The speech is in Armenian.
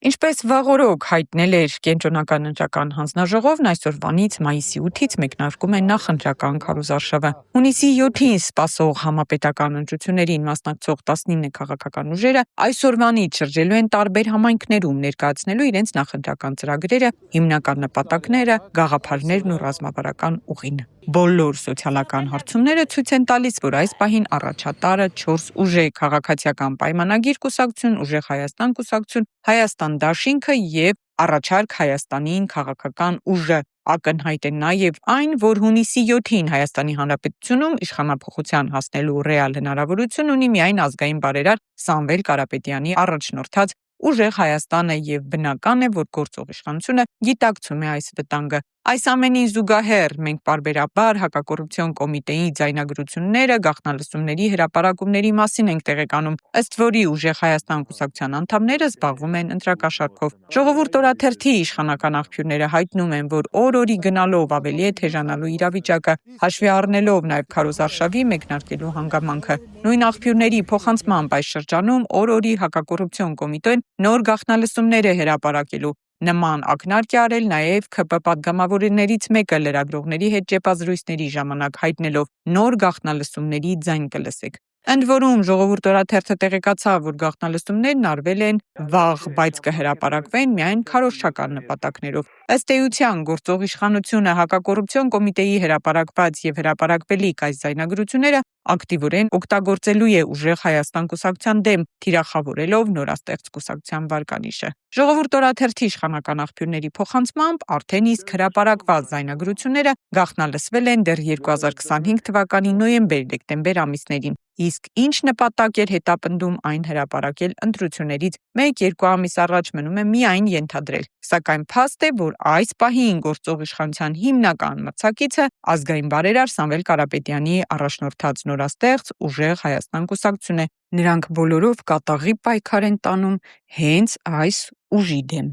Ինչպես վաղօրոք հայտնել էր Կենտրոնական ընտրական հանձնաժողովն, այսօրվանից մայիսի 8-ից մեկնարկում է նախընտրական քարոզարշավը։ Հունիսի 7-ին սպասող համապետական ընտրություններին մասնակցող 19 քաղաքական ուժերը այսօրվանից շրջելու են տարբեր համայնքներում, ներկայացնելու իրենց նախընտրական ծրագրերը, հիմնական նպատակները, գաղափարներն ու ռազմավարական ուղին։ Բոլոր սոցիալական հարցումները ցույց են տալիս, որ այս պահին առաջատարը 4 ուժ է՝ Քաղաքացիական պայմանագիր կուսակցություն, Ուժեղ Հայաստան կուսակցություն, Հայաստան դաշինքը և Առաջարկ Հայաստանին քաղաքական ուժը։ Ակնհայտ է նաև այն, որ հունիսի 7-ին Հայաստանի Հանրապետությունում իշխանափոխության հասնելու ռեալ հնարավորություն ունի միայն ազգային բարերար Սամվել Կարապետյանի առաջնորդած Ուժեղ Հայաստանը և բնական է, որ գործող իշխանությունը գիտակցում է այս վտանգը։ Այս ամենին զուգահեռ մենք պարբերաբար հակակոռուպցիոն կոմիտեի ձայնագրությունները գաղտնալսումների հրապարակումների մասին ենք տեղեկանում, ըստ որի Ուժեղ Հայաստան կուսակցության անդամները զբաղվում են ընտրակաշառքով։ Ժողովուրդ օրաթերթի իշխանական աղբյուրները հայտնում են, որ օր-օրի գնալով ավելի է թեժանալու իրավիճակը, հաշվի առնելով նաև քարոզարշավի մեկնարկելու հանգամանքը։ Նույն աղբյուրների փոխանցմամբ այս շրջանում օր-օրի հակակոռուպցիոն կոմիտեն նոր գաղտնալսումներ է հրապարակելու։ Նման ակնարկ է արել նաև ՔՊ պատգամավորներից մեկը լրագրողների հետ ճեպազրույցների ժամանակ հայտնելով՝ նոր գաղտնալսումների ձայն կլսեք։ Ընդ որում, Ժողովուրդ օրաթերթը տեղեկացավ, որ գաղտնալսումներն արվել են վաղ, բայց կհրապարակվեն միայն քարոզչական նպատակներով։ Ըստ էության, գործող իշխանությունը հակակոռուպցիոն կոմիտեի հրապարակված և հրապարակվելիք այս ձայնագրությունները ակտիվորեն օգտագործելու է Ուժեղ Հայաստան կուսակցության դեմ, թիրախավորելով նորաստեղծ կուսակցության վարկանիշը։ Ժողովուրդ օրաթերթի իշխանական աղբյուրների փոխանցմամբ արդեն իսկ հրապարակված ձայնագրությունները գաղտնալսվել են դեռ 2025 թվականի նոյեմբեր-դեկտեմբեր ամիսներին։ Իսկ ինչ նպատակ էր հետապնդում այն հրապարակել ընտրություններից 1-2 ամիս առաջ մնում է միայն ենթադրել։ Սակայն փաստ է, որ այս պահին գործող իշխանության հիմնական մրցակիցը ազգային բարերար Սամվել Կարապետյանի առաջնորդած նորաստեղծ Ուժեղ Հայաստան կուսակցությունն է։ Նրանք բոլորով կատաղի պայքար են տանում հենց այս ուժի դեմ։